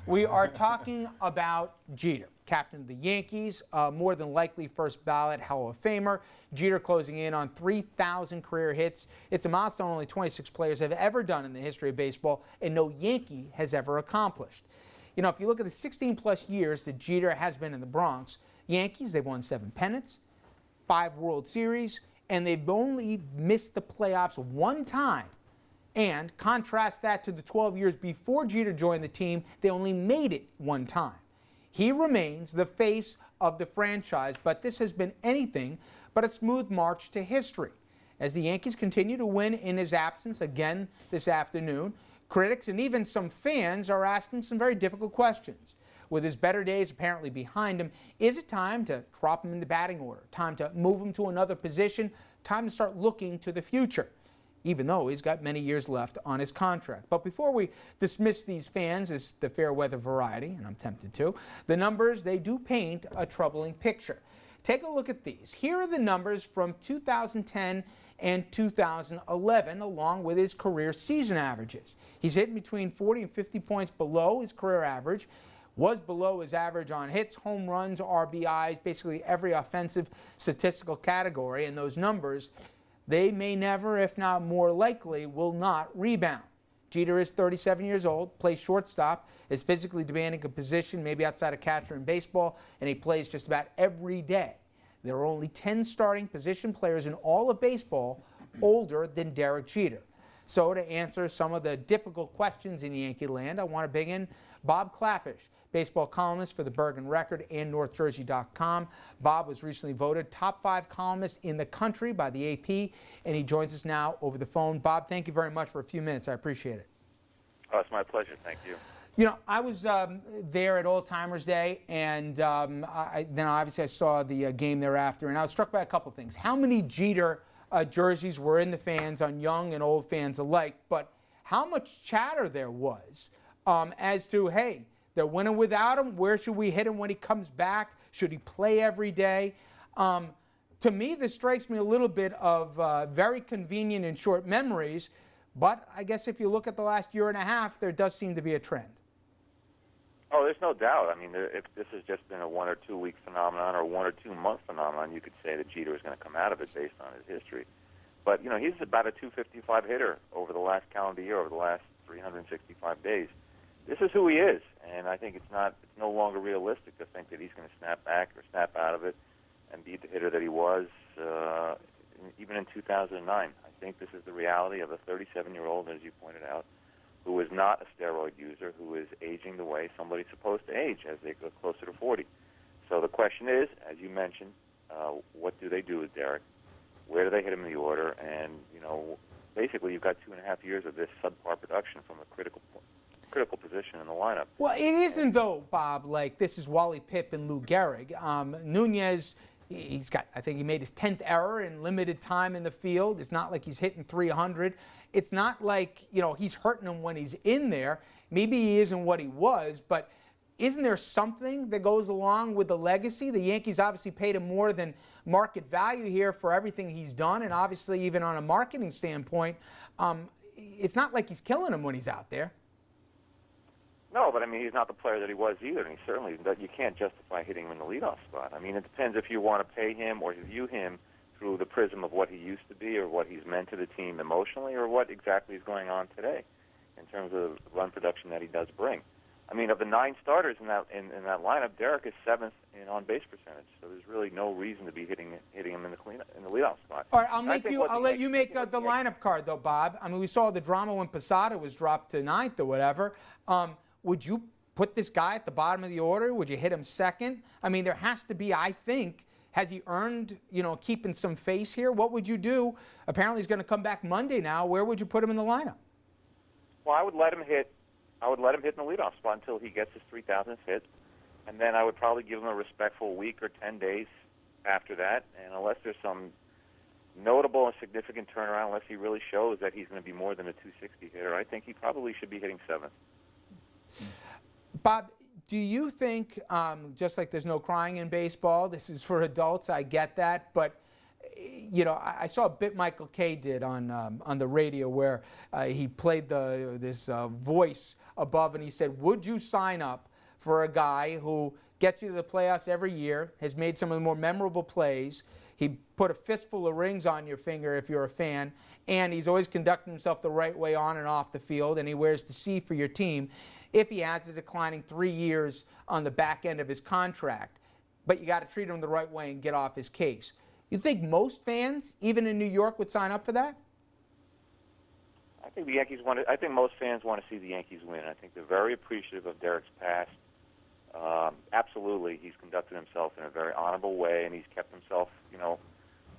We are talking about Jeter, captain of the Yankees, more than likely first ballot Hall of Famer. Jeter closing in on 3,000 career hits. It's a milestone only 26 players have ever done in the history of baseball, and no Yankee has ever accomplished. You know, if you look at the 16-plus years that Jeter has been in the Bronx, Yankees, they've won 7 pennants, 5 World Series, and they've only missed the playoffs 1 time. And contrast that to the 12 years before Jeter joined the team, they only made it 1 time. He remains the face of the franchise, but this has been anything but a smooth march to history. As the Yankees continue to win in his absence again this afternoon, critics and even some fans are asking some very difficult questions. With his better days apparently behind him, is it time to drop him in the batting order? Time to move him to another position? Time to start looking to the future, even though he's got many years left on his contract. But before we dismiss these fans as the fair weather variety, and I'm tempted to, the numbers, they do paint a troubling picture. Take a look at these. Here are the numbers from 2010 and 2011, along with his career season averages. He's hitting between 40 and 50 points below his career average, was below his average on hits, home runs, RBIs, basically every offensive statistical category, and those numbers, they may never, if not more likely, will not rebound. Jeter is 37 years old, plays shortstop, is physically demanding a position maybe outside of catcher in baseball, and he plays just about every day. There are only 10 starting position players in all of baseball older than Derek Jeter. So to answer some of the difficult questions in Yankee land, I want to bring in Bob Klapisch, baseball columnist for the Bergen Record and NorthJersey.com. Bob was recently voted top 5 columnist in the country by the AP, and he joins us now over the phone. Bob, thank you very much for a few minutes. I appreciate it. Oh, it's my pleasure. Thank you. You know, I was there at Old Timers Day, and then obviously I saw the game thereafter, and I was struck by a couple things. How many Jeter jerseys were in the fans, on young and old fans alike, but how much chatter there was as to, hey, they're winning without him. Where should we hit him when he comes back? Should he play every day? To me, this strikes me a little bit of very convenient and short memories, but I guess if you look at the last year and a half, there does seem to be a trend. Oh, there's no doubt. I mean, if this has just been a 1 or 2 week phenomenon or 1 or 2 month phenomenon, you could say that Jeter is going to come out of it based on his history. But, you know, he's about a 255 hitter over the last calendar year, over the last 365 days. This is who he is, and I think it's no longer realistic to think that he's going to snap back or snap out of it and be the hitter that he was even in 2009. I think this is the reality of a 37-year-old, as you pointed out, who is not a steroid user, who is aging the way somebody's supposed to age as they go closer to 40. So the question is, as you mentioned, what do they do with Derek? Where do they hit him in the order? And, you know, basically you've got 2.5 years of this subpar production from a critical position in the lineup. Well, it isn't, though, Bob, like this is Wally Pipp and Lou Gehrig. Nunez, I think he made his 10th error in limited time in the field. It's not like he's hitting 300. It's not like, you know, he's hurting him when he's in there. Maybe he isn't what he was, but isn't there something that goes along with the legacy? The Yankees obviously paid him more than market value here for everything he's done, and obviously even on a marketing standpoint, it's not like he's killing him when he's out there. No, but I mean, he's not the player that he was either, and he certainly, you can't justify hitting him in the leadoff spot. I mean, it depends if you want to pay him or view him through the prism of what he used to be or what he's meant to the team emotionally or what exactly is going on today in terms of run production that he does bring. I mean, of the 9 starters in that lineup, Derek is 7th in on-base percentage, so there's really no reason to be hitting him in the leadoff spot. All right, I'll let you make the lineup card, though, Bob. I mean, we saw the drama when Posada was dropped to 9th or whatever. Would you put this guy at the bottom of the order? Would you hit him second? I mean, there has to be, I think, has he earned, you know, keeping some face here? What would you do? Apparently he's going to come back Monday now. Where would you put him in the lineup? Well, I would let him hit in the leadoff spot until he gets his 3,000th hit, and then I would probably give him a respectful week or 10 days after that, and unless there's some notable and significant turnaround, unless he really shows that he's going to be more than a 260 hitter, I think he probably should be hitting 7th. Bob, do you think, just like there's no crying in baseball, this is for adults, I get that, but you know, I saw a bit Michael Kay did on the radio where he played this voice above, and he said, would you sign up for a guy who gets you to the playoffs every year, has made some of the more memorable plays, he put a fistful of rings on your finger if you're a fan, and he's always conducting himself the right way on and off the field, and he wears the C for your team, if he has a declining 3 years on the back end of his contract. But you got to treat him the right way and get off his case. You think most fans, even in New York, would sign up for that? I think the Yankees I think most fans want to see the Yankees win. I think they're very appreciative of Derek's past. Absolutely, he's conducted himself in a very honorable way, and he's kept himself,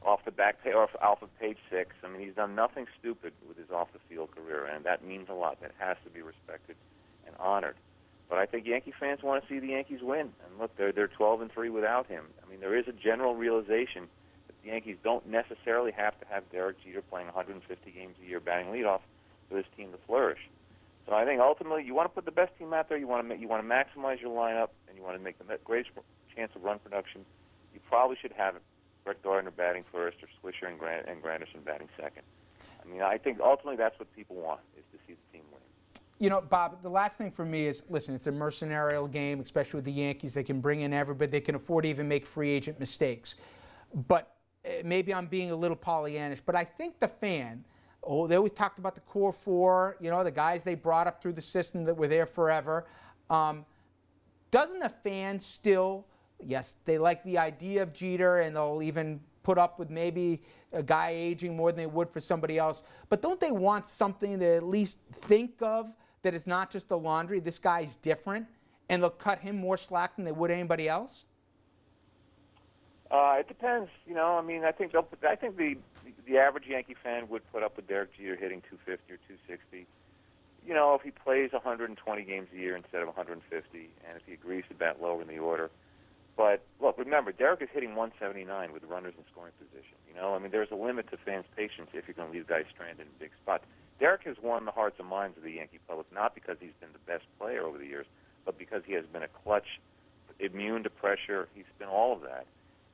off of page 6. I mean, he's done nothing stupid with his off-the-field career, and that means a lot. That has to be respected and honored. But I think Yankee fans want to see the Yankees win. And look, they're 12-3 without him. I mean, there is a general realization that the Yankees don't necessarily have to have Derek Jeter playing 150 games a year batting leadoff for this team to flourish. So I think ultimately you want to put the best team out there. You want to maximize your lineup, and you want to make the greatest chance of run production. You probably should have Brett Gardner batting first, or Swisher and Granderson batting second. I mean, I think ultimately that's what people want, is to see the team win. Bob, the last thing for me is, listen, it's a mercenarial game, especially with the Yankees. They can bring in everybody. They can afford to even make free agent mistakes. But maybe I'm being a little Pollyannish, but I think the fan, they always talked about the core four, the guys they brought up through the system that were there forever. Doesn't the fan still, yes, they like the idea of Jeter, and they'll even put up with maybe a guy aging more than they would for somebody else, but don't they want something to at least think of, that it's not just the laundry, this guy's different, and they'll cut him more slack than they would anybody else? It depends. I mean, I think the average Yankee fan would put up with Derek Jeter hitting 250 or 260. If he plays 120 games a year instead of 150, and if he agrees to bat lower in the order. But look, remember, Derek is hitting 179 with runners in scoring position. I mean, there's a limit to fans' patience if you're going to leave guys stranded in big spots. Derek has won the hearts and minds of the Yankee public, not because he's been the best player over the years, but because he has been a clutch, immune to pressure. He's been all of that.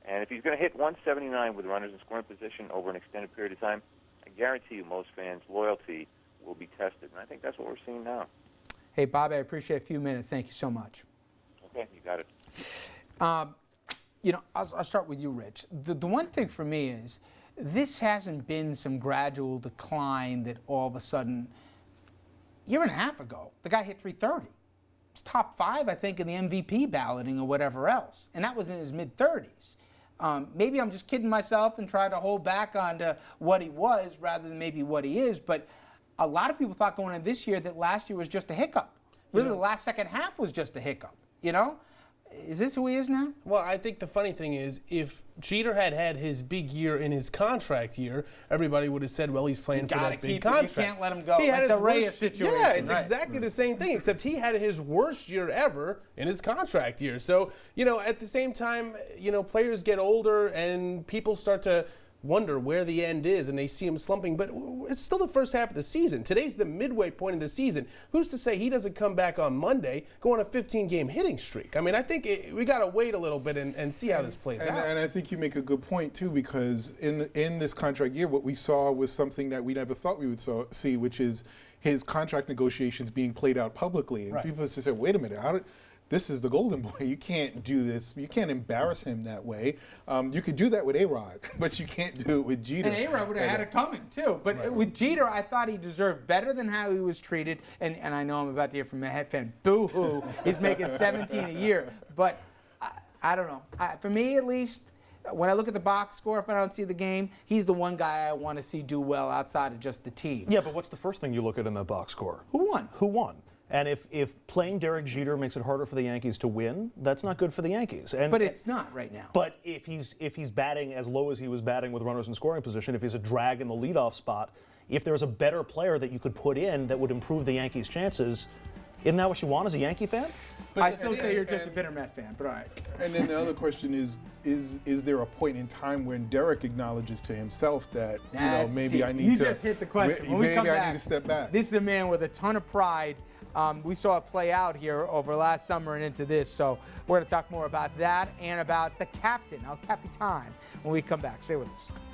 And if he's going to hit 179 with runners in scoring position over an extended period of time, I guarantee you most fans' loyalty will be tested. And I think that's what we're seeing now. Hey, Bob, I appreciate a few minutes. Thank you so much. Okay, you got it. I'll start with you, Rich. The one thing for me is, this hasn't been some gradual decline that all of a sudden, a year and a half ago, the guy hit 330. He's top 5, I think, in the MVP balloting or whatever else, and that was in his mid-30s. Maybe I'm just kidding myself and trying to hold back on to what he was rather than maybe what he is, but a lot of people thought going into this year that last year was just a hiccup. Really, the last second half was just a hiccup, Is this who he is now? Well, I think the funny thing is, if Jeter had his big year in his contract year, everybody would have said, well, he's playing for that big contract. You can't let him go. He had the his Reyes worst situation. Yeah, it's right. exactly the same thing, except he had his worst year ever in his contract year. So, at the same time, players get older and people start to wonder where the end is, and they see him slumping, but it's still the first half of the season. Today's the midway point of the season. Who's to say he doesn't come back on Monday, go on a 15-game hitting streak? I mean, I think we got to wait a little bit and see how this plays out. And I think you make a good point, too, because in this contract year, what we saw was something that we never thought we would see, which is his contract negotiations being played out publicly. And people just say, wait a minute, this is the golden boy. You can't do this. You can't embarrass him that way. You could do that with A-Rod, but you can't do it with Jeter. And A-Rod would have had it coming, too. But with Jeter, I thought he deserved better than how he was treated. And I know I'm about to hear from a Met fan, boo-hoo, he's making 17 a year. But I don't know. For me, at least, when I look at the box score, if I don't see the game, he's the one guy I want to see do well outside of just the team. Yeah, but what's the first thing you look at in the box score? Who won? Who won? And if playing Derek Jeter makes it harder for the Yankees to win, that's not good for the Yankees. But it's not right now. But if he's batting as low as he was batting with runners in scoring position, if he's a drag in the leadoff spot, if there's a better player that you could put in that would improve the Yankees' chances, isn't that what you want as a Yankee fan? But I still say you're just a bitter Met fan, but all right. And then the other question is there a point in time when Derek acknowledges to himself that, maybe I need to... You just hit the question. When we come back, I need to step back. This is a man with a ton of pride. We saw it play out here over last summer and into this, so we're going to talk more about that and about the captain, El Capitan, when we come back. Stay with us.